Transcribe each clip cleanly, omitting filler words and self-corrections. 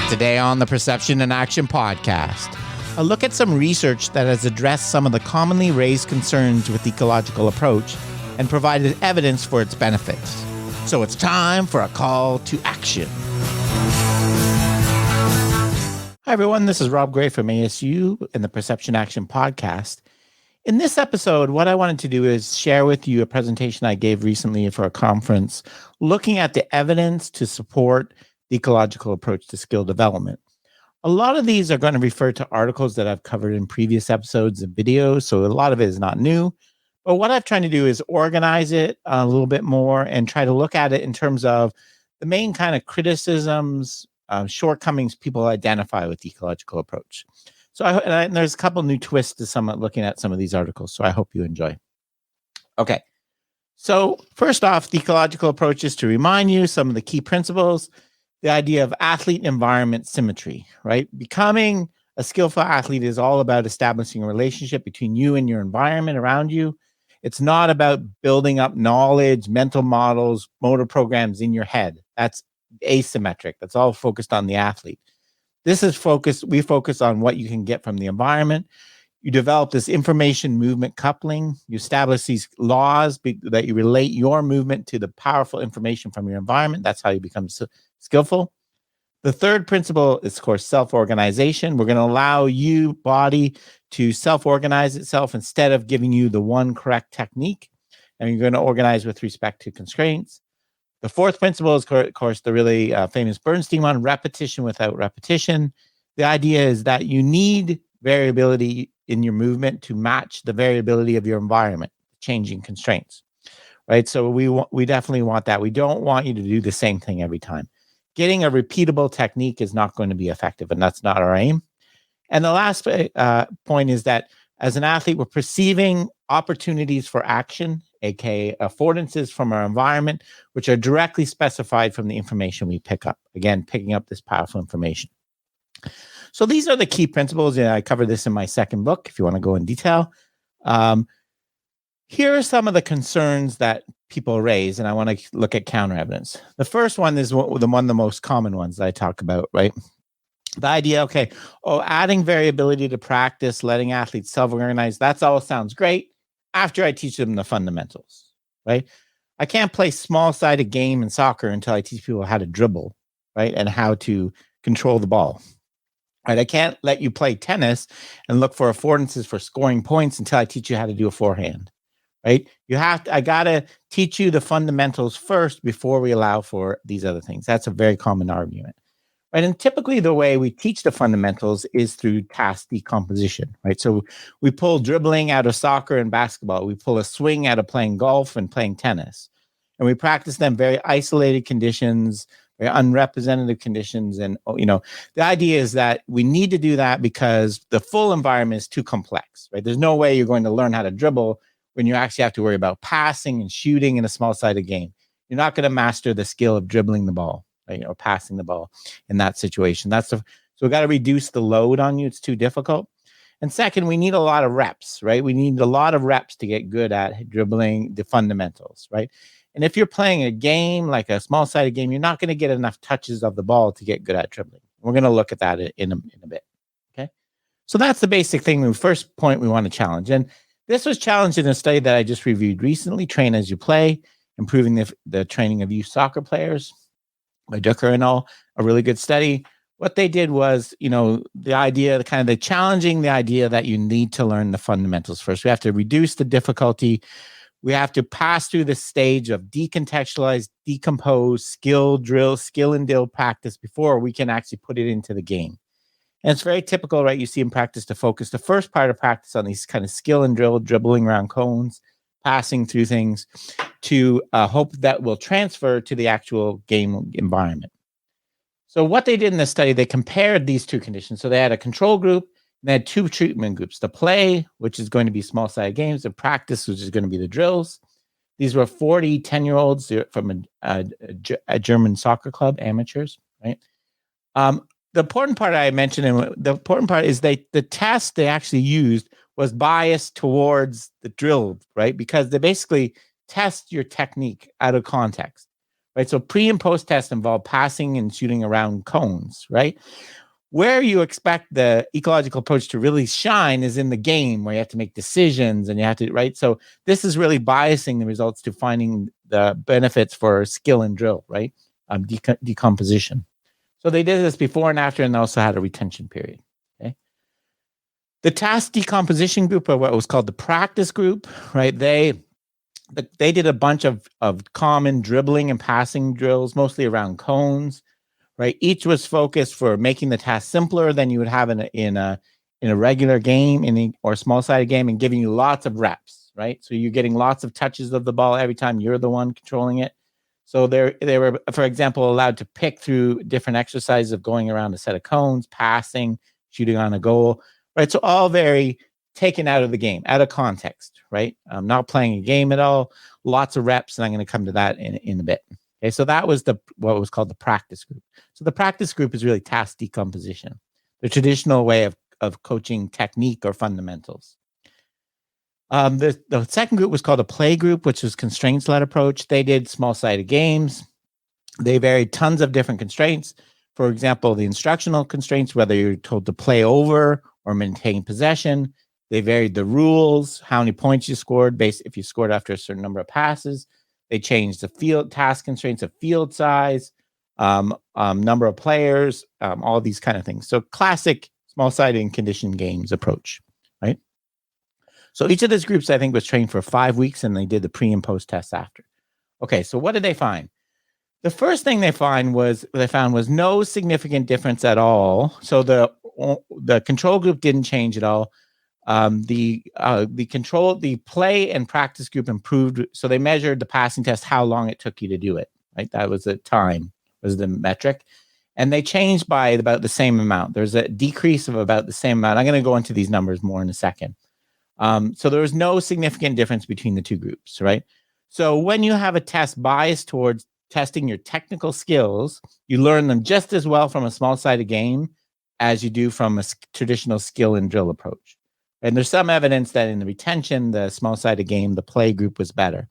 Today on the Perception and Action podcast, a look at some research that has addressed some of the commonly raised concerns with the ecological approach and provided evidence for its benefits. So it's time for a call to action. Hi everyone, this is Rob Gray from ASU and the Perception Action podcast. In this episode, what I wanted to do is share with you a presentation I gave recently for a conference looking at the evidence to support the ecological approach to skill development. A lot of these are going to refer to articles that I've covered in previous episodes and videos, so a lot of it is not new. But what I'm trying to do is organize it a little bit more and try to look at it in terms of the main kind of criticisms, shortcomings people identify with the ecological approach. So and there's a couple new twists to looking at some of these articles, so I hope you enjoy. Okay, so first off, the ecological approach is to remind you some of the key principles, the idea of athlete-environment symmetry, right? Becoming a skillful athlete is all about establishing a relationship between you and your environment around you. It's not about building up knowledge, mental models, motor programs in your head. That's asymmetric. That's all focused on the athlete. We focus on what you can get from the environment. You develop this information movement coupling. You establish these laws that you relate your movement to the powerful information from your environment. That's how you become skillful. The third principle is, of course, self-organization. We're going to allow you, body, to self-organize itself instead of giving you the one correct technique. And you're going to organize with respect to constraints. The fourth principle is, of course, the really famous Bernstein one, repetition without repetition. The idea is that you need variability in your movement to match the variability of your environment, changing constraints, right? So we definitely want that. We don't want you to do the same thing every time. Getting a repeatable technique is not going to be effective, and that's not our aim. And the last point is that as an athlete, we're perceiving opportunities for action, aka affordances from our environment, which are directly specified from the information we pick up. Again, picking up this powerful information. So these are the key principles. I cover this in my second book, if you want to go in detail. Here are some of the concerns that people raise, and I want to look at counter evidence. The first one is one of the most common ones that I talk about, right? The idea, adding variability to practice, letting athletes self-organize, that all sounds great after I teach them the fundamentals, right? I can't play small-sided game in soccer until I teach people how to dribble, right? And how to control the ball, right? I can't let you play tennis and look for affordances for scoring points until I teach you how to do a forehand, right? I got to teach you the fundamentals first before we allow for these other things. That's a very common argument. Right. And typically the way we teach the fundamentals is through task decomposition, right? So we pull dribbling out of soccer and basketball. We pull a swing out of playing golf and playing tennis. And we practice them very isolated conditions, very unrepresentative conditions. And, the idea is that we need to do that because the full environment is too complex, right? There's no way you're going to learn how to dribble when you actually have to worry about passing and shooting in a small-sided game. You're not going to master the skill of dribbling the ball, right, or passing the ball in that situation. So we got to reduce the load on you. It's too difficult. And second, we need a lot of reps, right? We need a lot of reps to get good at dribbling the fundamentals, right? And if you're playing a game, like a small-sided game, you're not going to get enough touches of the ball to get good at dribbling. We're going to look at that in a bit, okay? So that's the basic thing, the first point we want to challenge. And this was challenged in a study that I just reviewed recently, Train As You Play, Improving the Training of Youth Soccer Players by Ducker and all, a really good study. What they did was, the idea, challenging the idea that you need to learn the fundamentals first. We have to reduce the difficulty. We have to pass through the stage of decontextualize, decompose, skill and drill practice before we can actually put it into the game. And it's very typical, right? You see in practice to focus the first part of practice on these kind of skill and drill, dribbling around cones, passing through things, to hope that will transfer to the actual game environment. So what they did in this study, they compared these two conditions. So they had a control group, and they had two treatment groups: the play, which is going to be small-sided games, and practice, which is going to be the drills. These were 40 10-year-olds from a German soccer club, amateurs, right? The important part I mentioned, and the important part is the test they actually used was biased towards the drill, right? Because they basically test your technique out of context, right? So pre and post tests involve passing and shooting around cones, right? Where you expect the ecological approach to really shine is in the game where you have to make decisions and you have to, right? So this is really biasing the results to finding the benefits for skill and drill, right? Decomposition. So they did this before and after, and they also had a retention period. Okay. The task decomposition group, or what was called the practice group, right? They did a bunch of common dribbling and passing drills, mostly around cones, right? Each was focused for making the task simpler than you would have in a regular game, or small-sided game, and giving you lots of reps, right? So you're getting lots of touches of the ball every time you're the one controlling it. So they were, for example, allowed to pick through different exercises of going around a set of cones, passing, shooting on a goal, right? So all very taken out of the game, out of context, right? Not playing a game at all, lots of reps, and I'm going to come to that in a bit. Okay, so that was what was called the practice group. So the practice group is really task decomposition, the traditional way of coaching technique or fundamentals. The second group was called a play group, which was constraints-led approach. They did small-sided games. They varied tons of different constraints. For example, the instructional constraints, whether you're told to play over or maintain possession. They varied the rules, how many points you scored, based if you scored after a certain number of passes. They changed the field task constraints of field size, number of players, all these kind of things. So classic small-sided and conditioned games approach, right? So each of these groups, I think, was trained for 5 weeks, and they did the pre and post tests after. Okay, so what did they find? The first thing they found was no significant difference at all. So the control group didn't change at all. The play and practice group improved. So they measured the passing test, how long it took you to do it, right? That was the time, was the metric. And they changed by about the same amount. There's a decrease of about the same amount. I'm going to go into these numbers more in a second. So there was no significant difference between the two groups, right? So when you have a test biased towards testing your technical skills, you learn them just as well from a small-sided game as you do from a traditional skill and drill approach. And there's some evidence that in the retention, the small-sided game, the play group was better,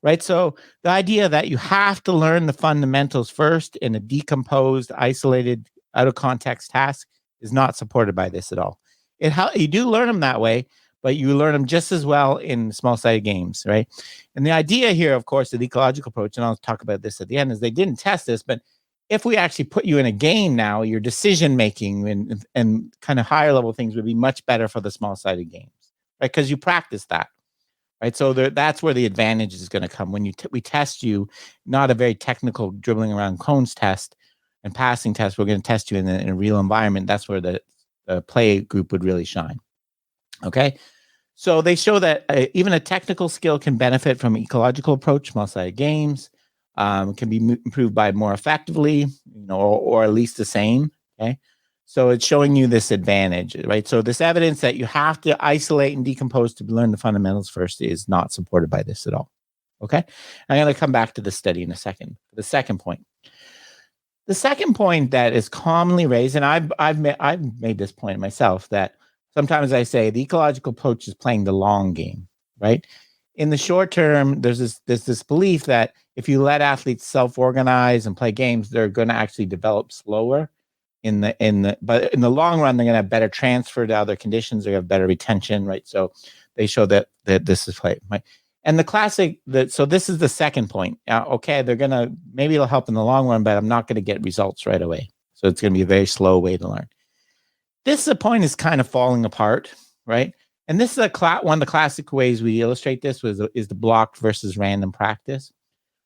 right? So the idea that you have to learn the fundamentals first in a decomposed, isolated, out-of-context task is not supported by this at all. You do learn them that way, but you learn them just as well in small-sided games, right? And the idea here, of course, the ecological approach, and I'll talk about this at the end, is they didn't test this, but if we actually put you in a game now, your decision-making and kind of higher-level things would be much better for the small-sided games, right? Because you practice that, right? So that's where the advantage is going to come. When we test you, not a very technical dribbling around cones test and passing test, we're going to test you in a real environment. That's where the play group would really shine. Okay, so they show that even a technical skill can benefit from ecological approach, small-sided games, can be improved by more effectively, or at least the same. Okay, so it's showing you this advantage, right? So this evidence that you have to isolate and decompose to learn the fundamentals first is not supported by this at all. Okay, I'm going to come back to the study in a second. The second point. The second point that is commonly raised, and I've made this point myself, that sometimes I say the ecological approach is playing the long game, right? In the short term, there's this belief that if you let athletes self-organize and play games, they're going to actually develop slower. But in the long run, they're going to have better transfer to other conditions. They have better retention, right? So they show that this is play, right? And so this is the second point. Okay, maybe it'll help in the long run, but I'm not going to get results right away. So it's going to be a very slow way to learn. This point is kind of falling apart, right? And this is one of the classic ways we illustrate this is the blocked versus random practice.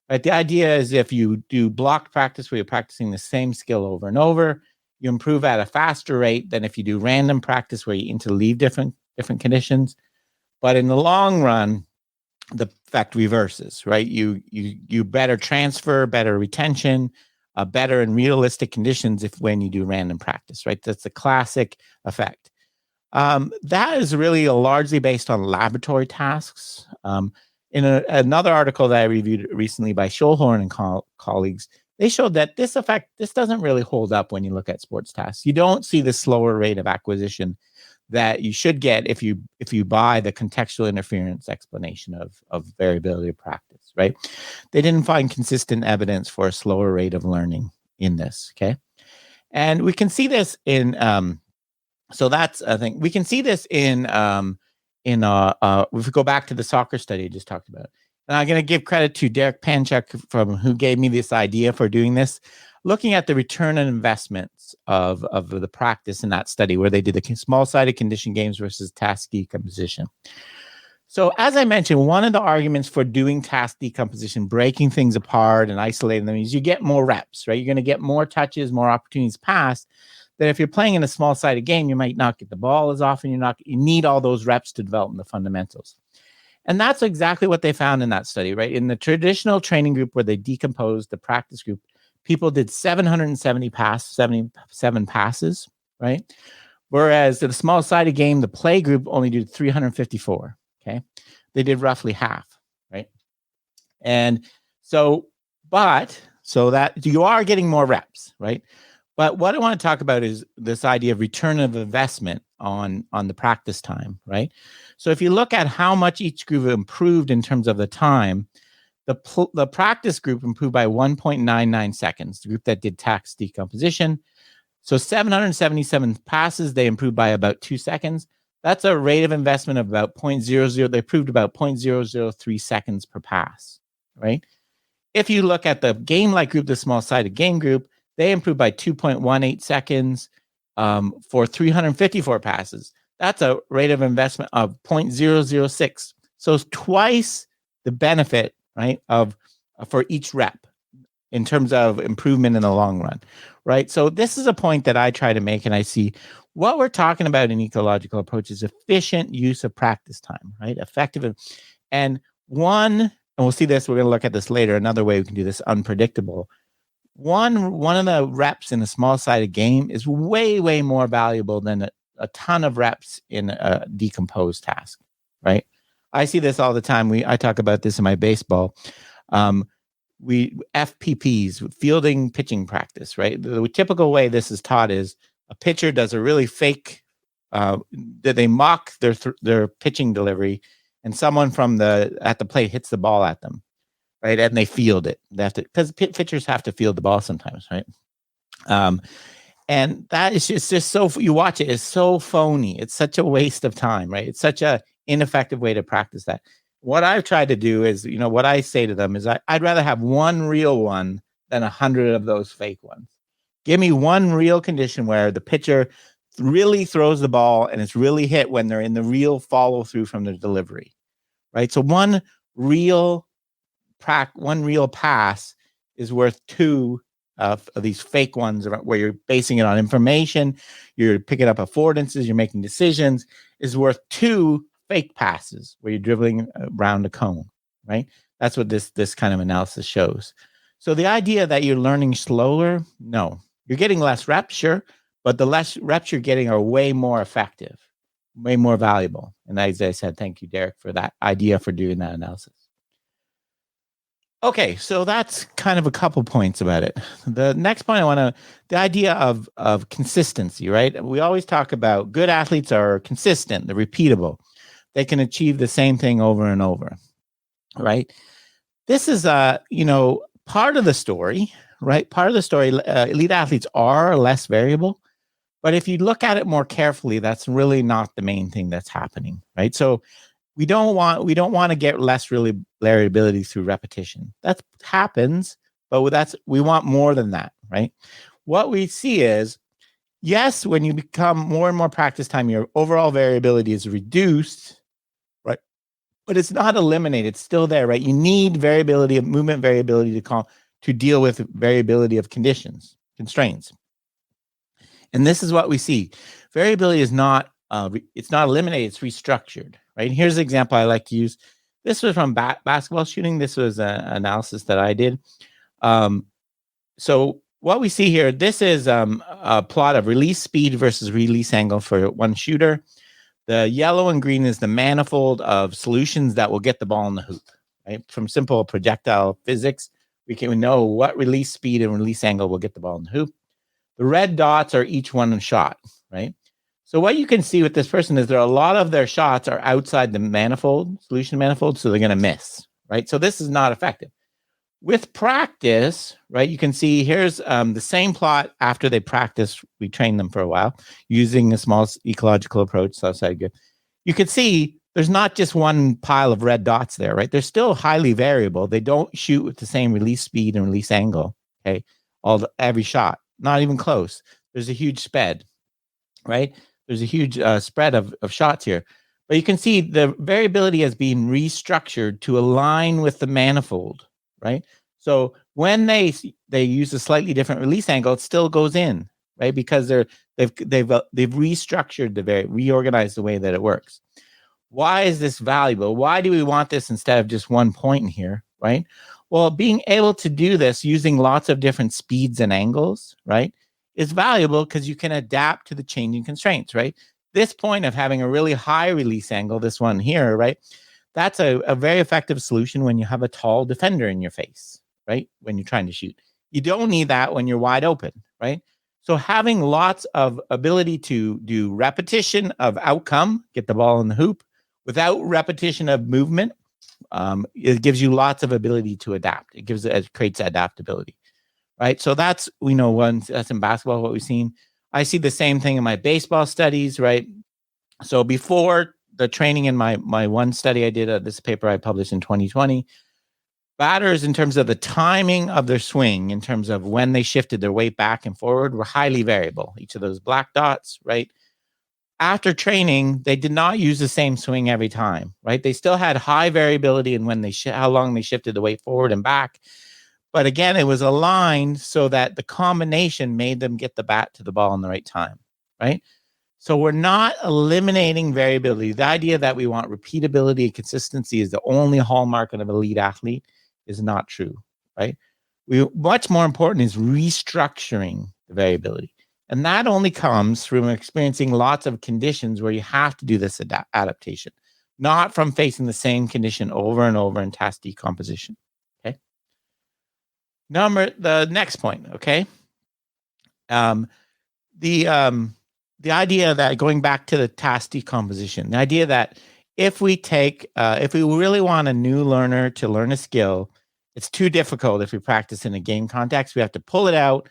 Right? The idea is if you do blocked practice where you're practicing the same skill over and over, you improve at a faster rate than if you do random practice where you interleave different conditions. But in the long run, the effect reverses, right? You better transfer, better retention, better in realistic conditions when you do random practice, right? That's the classic effect. That is really largely based on laboratory tasks. In another article that I reviewed recently by Scholhorn and colleagues, they showed that this doesn't really hold up when you look at sports tasks. You don't see the slower rate of acquisition that you should get if you buy the contextual interference explanation of variability of practice. right? They didn't find consistent evidence for a slower rate of learning in this, okay? And we can see this in, so that's, I think, we can see this in if we go back to the soccer study I just talked about. And I'm going to give credit to Derek Panchuk from who gave me this idea for doing this, looking at the return on investments of the practice in that study where they did the small-sided condition games versus task decomposition. So as I mentioned, one of the arguments for doing task decomposition, breaking things apart and isolating them, is you get more reps, right? You're going to get more touches, more opportunities passed. That if you're playing in a small-sided game, you might not get the ball as often. You need all those reps to develop the fundamentals. And that's exactly what they found in that study, right? In the traditional training group where they decomposed the practice group, people did 77 passes, right? Whereas in a small-sided game, the play group only did 354, okay? They did roughly half, right? And so that you are getting more reps, right? But what I want to talk about is this idea of return of investment on the practice time, right? So if you look at how much each group improved in terms of the time, the practice group improved by 1.99 seconds, the group that did task decomposition. So 777 passes, they improved by about 2 seconds. That's a rate of investment of about 0.00. They improved about 0.003 seconds per pass, right? If you look at the game-like group, the small-sided game group, they improved by 2.18 seconds for 354 passes. That's a rate of investment of 0.006. So it's twice the benefit, right, for each rep in terms of improvement in the long run, right? So this is a point that I try to make, and I see what we're talking about in ecological approach is efficient use of practice time, right? Effective. And we'll see this, we're going to look at this later, another way we can do this, unpredictable. One of the reps in a small-sided game is way, way more valuable than a ton of reps in a decomposed task, right? I see this all the time. I talk about this in my baseball. FPPs, fielding pitching practice, right? The typical way this is taught is a pitcher does a really fake, they mock their pitching delivery, and someone at the plate hits the ball at them. Right, and they field it. They have to, because pitchers have to field the ball sometimes, right? And that is just so, you watch it, it's so phony. It's such a waste of time, right? It's such a ineffective way to practice that. What I've tried to do is, what I say to them is I'd rather have one real one than 100 of those fake ones. Give me one real condition where the pitcher really throws the ball and it's really hit when they're in the real follow through from the delivery, right? So one real pass is worth 2 of these fake ones where you're basing it on information, you're picking up affordances, you're making decisions, is worth 2 fake passes where you're dribbling around a cone, right? That's what this kind of analysis shows. So the idea that you're learning slower, no. You're getting less reps, sure, but the less reps you're getting are way more effective, way more valuable. And as I said, thank you, Derek, for that idea for doing that analysis. Okay, so that's kind of a couple points about it. The next point the idea of consistency, right? We always talk about good athletes are consistent, they're repeatable. They can achieve the same thing over and over, right? This is, part of the story, right? Part of the story, elite athletes are less variable, but if you look at it more carefully, that's really not the main thing that's happening, right? So we don't want to get less variability through repetition. That happens, but we want more than that, right? What we see is, yes, when you become more and more practice time, your overall variability is reduced, right? But it's not eliminated; it's still there, right? You need variability of movement, variability to deal with variability of constraints, and this is what we see. Variability is not it's not eliminated; it's restructured. Right. Here's an example I like to use. This was from basketball shooting. This was an analysis that I did. So what we see here, this is a plot of release speed versus release angle for one shooter. The yellow and green is the manifold of solutions that will get the ball in the hoop. Right. From simple projectile physics, we can know what release speed and release angle will get the ball in the hoop. The red dots are each one shot. Right. So what you can see with this person is a lot of their shots are outside the solution manifold, so they're going to miss, right? So this is not effective. With practice, right, you can see here's the same plot after they practice. We train them for a while using a small ecological approach. So that's good. You can see there's not just one pile of red dots there, right? They're still highly variable. They don't shoot with the same release speed and release angle, okay? Every shot, not even close. There's a huge spread, right? There's a huge spread of shots here. But you can see the variability has been restructured to align with the manifold, right? So when they use a slightly different release angle, it still goes in, right? Because they've restructured reorganized the way that it works. Why is this valuable? Why do we want this instead of just one point in here, right? Well, being able to do this using lots of different speeds and angles, right, is valuable because you can adapt to the changing constraints, right? This point of having a really high release angle, this one here, right, that's a very effective solution when you have a tall defender in your face, right, when you're trying to shoot. You don't need that when you're wide open, right? So having lots of ability to do repetition of outcome, get the ball in the hoop, without repetition of movement, it gives you lots of ability to adapt. It creates adaptability, right? So that's, that's in basketball, what we've seen. I see the same thing in my baseball studies, right? So before the training in my one study I did, this paper I published in 2020, batters, in terms of the timing of their swing, in terms of when they shifted their weight back and forward, were highly variable. Each of those black dots, right? After training, they did not use the same swing every time, right? They still had high variability in when how long they shifted the weight forward and back. But again, it was aligned so that the combination made them get the bat to the ball in the right time, right? So we're not eliminating variability. The idea that we want repeatability and consistency is the only hallmark of an elite athlete is not true, right? Much more important is restructuring the variability. And that only comes from experiencing lots of conditions where you have to do this adaptation, not from facing the same condition over and over in task decomposition. Okay. The next point. Okay. The idea that, going back to the task decomposition, the idea that if we really want a new learner to learn a skill, it's too difficult if we practice in a game context. We have to pull it out,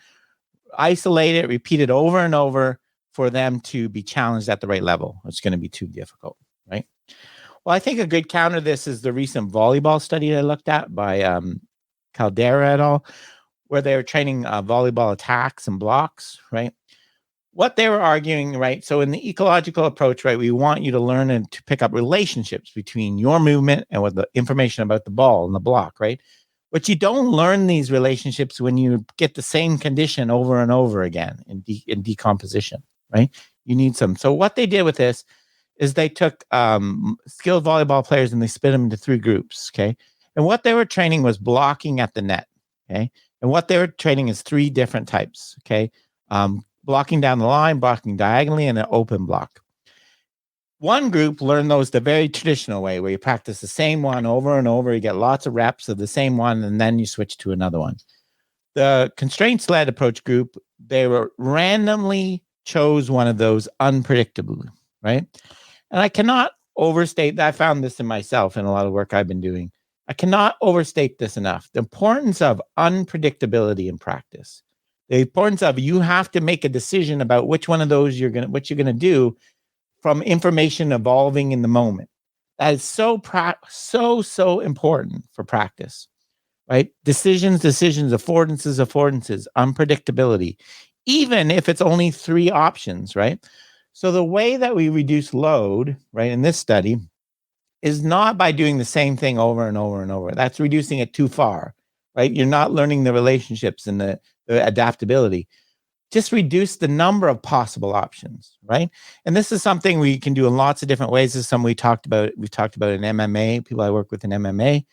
isolate it, repeat it over and over for them to be challenged at the right level. It's going to be too difficult, right? Well, I think a good counter to this is the recent volleyball study I looked at by Caldera et al., where they were training volleyball attacks and blocks, right? What they were arguing, right? So in the ecological approach, right, we want you to learn and to pick up relationships between your movement and with the information about the ball and the block, right? But you don't learn these relationships when you get the same condition over and over again in decomposition, right? You need some. So what they did with this is they took skilled volleyball players and they split them into 3 groups, okay? And what they were training was blocking at the net, okay? And what they were training is 3 different types, okay? Blocking down the line, blocking diagonally, and an open block. One group learned those the very traditional way, where you practice the same one over and over. You get lots of reps of the same one, and then you switch to another one. The constraints-led approach group, they were randomly chose one of those unpredictably, right? And I cannot overstate that. I found this in myself in a lot of work I've been doing. I cannot overstate this enough. The importance of unpredictability in practice. The importance of, you have to make a decision about which one of those what you're gonna do from information evolving in the moment. That is so important for practice, right? Decisions, affordances, unpredictability, even if it's only 3 options, right? So the way that we reduce load, right, in this study is not by doing the same thing over and over and over. That's reducing it too far, right? You're not learning the relationships and the adaptability. Just reduce the number of possible options, right? And this is something we can do in lots of different ways. This is something we've talked about in MMA, people I work with in MMA,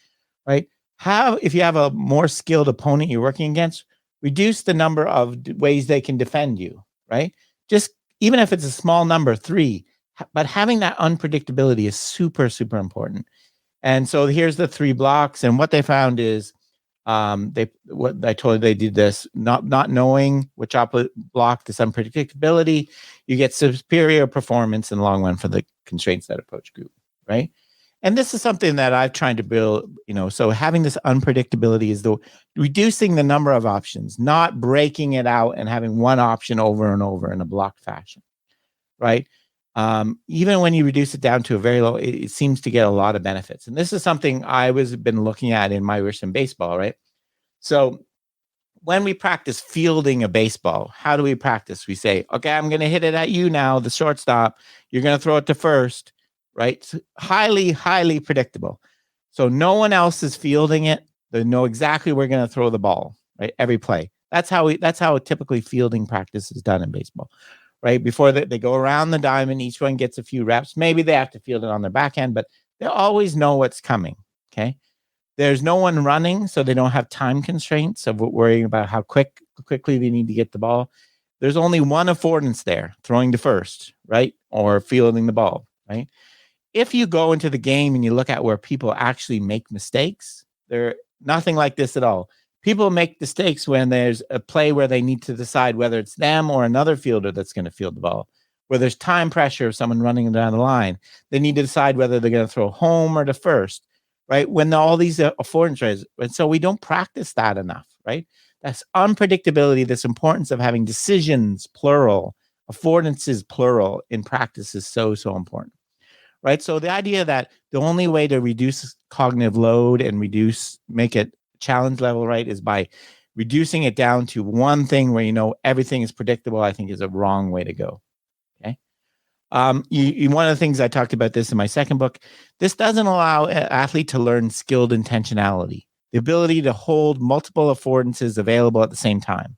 right? If you have a more skilled opponent you're working against, reduce the number of ways they can defend you, right? Just, even if it's a small number, 3, but having that unpredictability is super, super important. And so here's the 3 blocks. And what they found is, they did this, not knowing which block, this unpredictability, you get superior performance in the long run for the constraints-led approach group, right? And this is something that I've tried to build, so having this unpredictability is reducing the number of options, not breaking it out and having one option over and over in a blocked fashion, right? Even when you reduce it down to a very low, it seems to get a lot of benefits. And this is something I been looking at in my research in baseball, right? So when we practice fielding a baseball, how do we practice? We say, okay, I'm going to hit it at you now, the shortstop. You're going to throw it to first, right? It's highly, highly predictable. So no one else is fielding it. They know exactly where we're going to throw the ball, right? Every play. That's how typically fielding practice is done in baseball, right? Before they go around the diamond, each one gets a few reps. Maybe they have to field it on their backhand, but they always know what's coming, okay? There's no one running, so they don't have time constraints of worrying about how quickly they need to get the ball. There's only one affordance there, throwing to first, right? Or fielding the ball, right? If you go into the game and you look at where people actually make mistakes, they're nothing like this at all. People make mistakes when there's a play where they need to decide whether it's them or another fielder that's going to field the ball, where there's time pressure of someone running down the line. They need to decide whether they're going to throw home or to first, right? When all these affordances, and so we don't practice that enough, right? That's unpredictability, this importance of having decisions, plural, affordances, plural, in practice is so, so important, right? So the idea that the only way to reduce cognitive load and make it challenge level, right, is by reducing it down to one thing where everything is predictable, I think is a wrong way to go. Okay. One of the things I talked about this in my second book, this doesn't allow an athlete to learn skilled intentionality, the ability to hold multiple affordances available at the same time,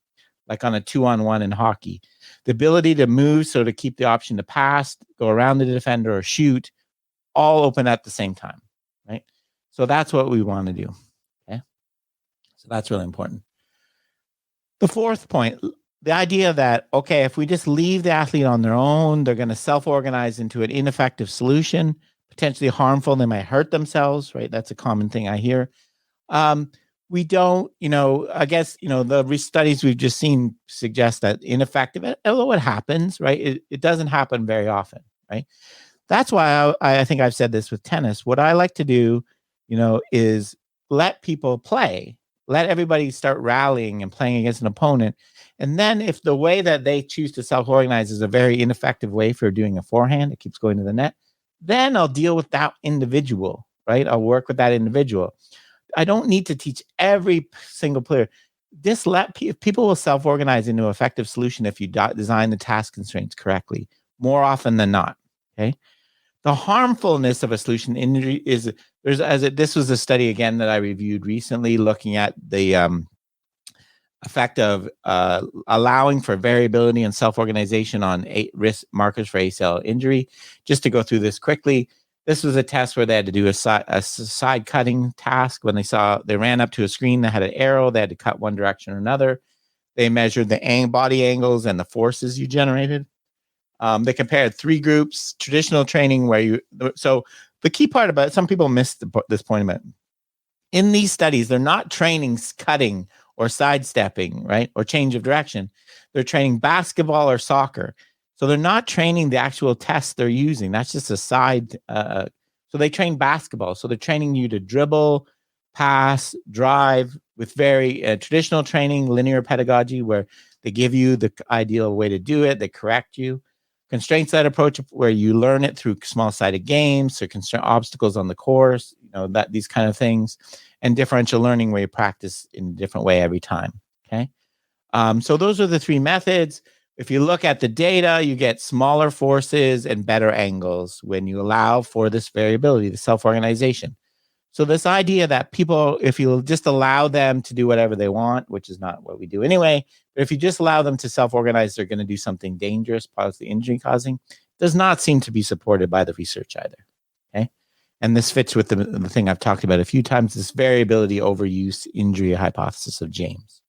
like on a 2-on-1 in hockey, the ability to move, so to keep the option to pass, go around the defender, or shoot, all open at the same time, right? So that's what we want to do, okay? So that's really important. The fourth point, the idea that, okay, if we just leave the athlete on their own, they're going to self-organize into an ineffective solution, potentially harmful. They might hurt themselves, right? That's a common thing I hear. We don't, I guess, the studies we've just seen suggest that ineffective, although it happens, right? It doesn't happen very often, right? That's why I think I've said this with tennis. What I like to do, is let people play, let everybody start rallying and playing against an opponent. And then if the way that they choose to self-organize is a very ineffective way for doing a forehand, it keeps going to the net, then I'll deal with that individual, right? I'll work with that individual. I don't need to teach every single player. People will self-organize into an effective solution if you design the task constraints correctly, more often than not, okay? The harmfulness of a solution injury is, this was a study again that I reviewed recently looking at the effect of allowing for variability and self-organization on risk markers for ACL injury. Just to go through this quickly, this was a test where they had to do a side cutting task. When they ran up to a screen that had an arrow, they had to cut one direction or another. They measured the body angles and the forces you generated. They compared 3 groups: traditional training, so the key part about it, some people miss this point about it. In these studies, they're not training cutting or sidestepping, right? Or change of direction. They're training basketball or soccer. So they're not training the actual test they're using. That's just a side. So they train basketball. So they're training you to dribble, pass, drive with very traditional training, linear pedagogy, where they give you the ideal way to do it. They correct you. Constraints-led approach, where you learn it through small-sided games, so obstacles on the course, these kind of things, and differential learning, where you practice in a different way every time. Okay, so those are the 3 methods. If you look at the data, you get smaller forces and better angles when you allow for this variability, the self-organization. So this idea that people, if you just allow them to do whatever they want, which is not what we do anyway, but if you just allow them to self-organize, they're going to do something dangerous, possibly injury causing, does not seem to be supported by the research either. Okay. And this fits with the thing I've talked about a few times, this variability overuse injury hypothesis of James.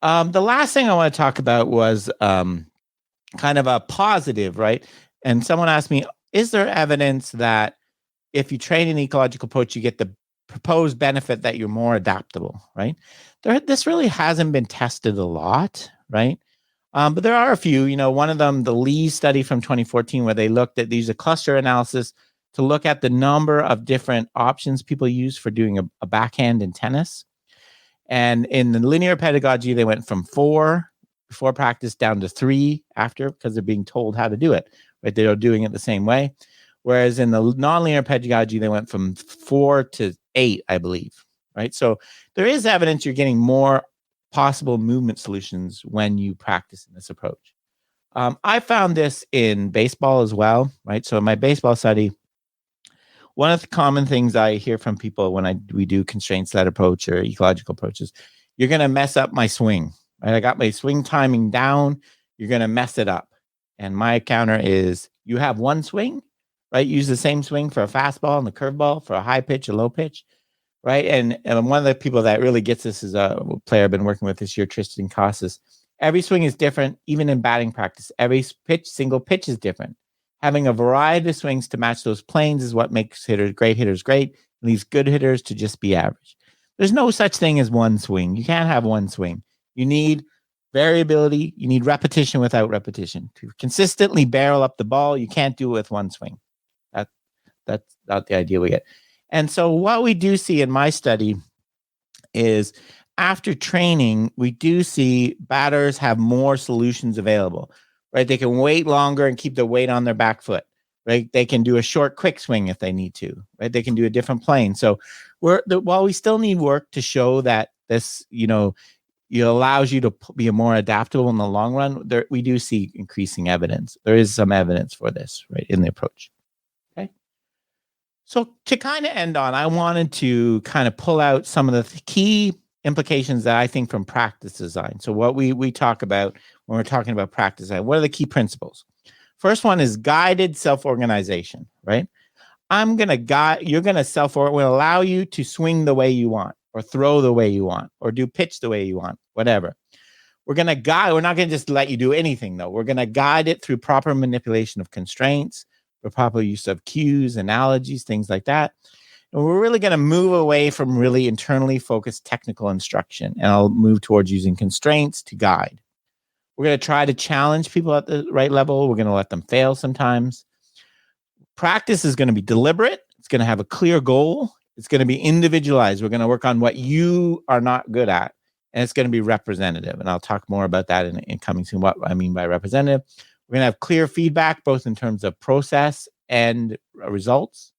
The last thing I want to talk about was kind of a positive, right? And someone asked me, is there evidence that if you train an ecological approach, you get the proposed benefit that you're more adaptable, right? This really hasn't been tested a lot, right? But there are a few, one of them, the Lee study from 2014, where they looked at these, a cluster analysis to look at the number of different options people use for doing a backhand in tennis. And in the linear pedagogy, they went from 4 before practice down to 3 after, because they're being told how to do it, right? They're doing it the same way. Whereas in the nonlinear pedagogy, they went from 4 to 8, I believe, right? So there is evidence you're getting more possible movement solutions when you practice in this approach. I found this in baseball as well, right? So in my baseball study, one of the common things I hear from people when we do constraints-led approach or ecological approaches, you're going to mess up my swing, right? I got my swing timing down. You're going to mess it up. And my counter is, you have one swing, right? Use the same swing for a fastball and the curveball, for a high pitch, a low pitch, right? And one of the people that really gets this is a player I've been working with this year, Tristan Casas. Every swing is different, even in batting practice. Every single pitch is different. Having a variety of swings to match those planes is what makes great hitters great, and leaves good hitters to just be average. There's no such thing as one swing. You can't have one swing. You need variability. You need repetition without repetition. To consistently barrel up the ball, you can't do it with one swing. That's not the idea we get. And so what we do see in my study is, after training, we do see batters have more solutions available, right? They can wait longer and keep the weight on their back foot, right? They can do a short, quick swing if they need to, right? They can do a different plane. So while we still need work to show that this, it allows you to be more adaptable in the long run, we do see increasing evidence. There is some evidence for this, right, in the approach. Okay. So to kind of end on, I wanted to kind of pull out some of the key implications that I think from practice design. So what we talk about when we're talking about practice design, what are the key principles? First one is guided self-organization, right? You're going to will allow you to swing the way you want, or throw the way you want, or do pitch the way you want, whatever. We're not going to just let you do anything though. We're going to guide it through proper manipulation of constraints, the proper use of cues, analogies, things like that. And we're really going to move away from really internally focused technical instruction, and I'll move towards using constraints to guide. We're going to try to challenge people at the right level. We're going to let them fail sometimes. Practice is going to be deliberate. It's going to have a clear goal. It's going to be individualized. We're going to work on what you are not good at, and it's going to be representative. And I'll talk more about that in coming soon, what I mean by representative. We're going to have clear feedback, both in terms of process and results.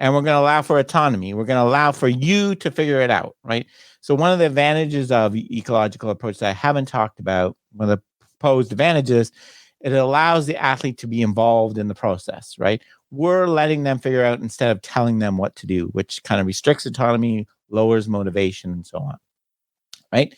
And we're going to allow for autonomy. We're going to allow for you to figure it out, right? So one of the advantages of ecological approach that I haven't talked about, one of the proposed advantages, it allows the athlete to be involved in the process, right? We're letting them figure out instead of telling them what to do, which kind of restricts autonomy, lowers motivation, and so on, right?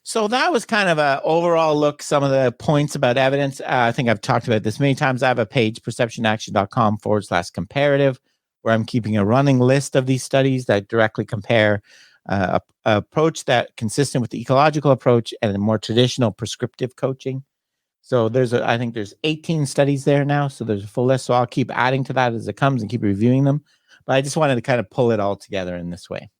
So that was kind of an overall look, some of the points about evidence. I think I've talked about this many times. I have a page, perceptionaction.com/comparative, where I'm keeping a running list of these studies that directly compare a approach that consistent with the ecological approach and a more traditional prescriptive coaching. So I think there's 18 studies there now. So there's a full list. So I'll keep adding to that as it comes and keep reviewing them. But I just wanted to kind of pull it all together in this way.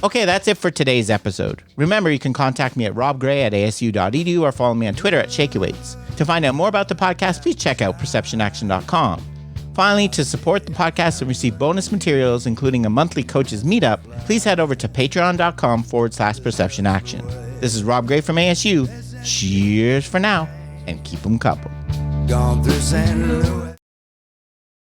Okay, that's it for today's episode. Remember, you can contact me at robgray@asu.edu or follow me on Twitter @ShakyWeights. To find out more about the podcast, please check out perceptionaction.com. Finally, to support the podcast and receive bonus materials, including a monthly coaches meetup, please head over to patreon.com/perceptionaction. This is Rob Gray from ASU. Cheers for now, and keep 'em coupled.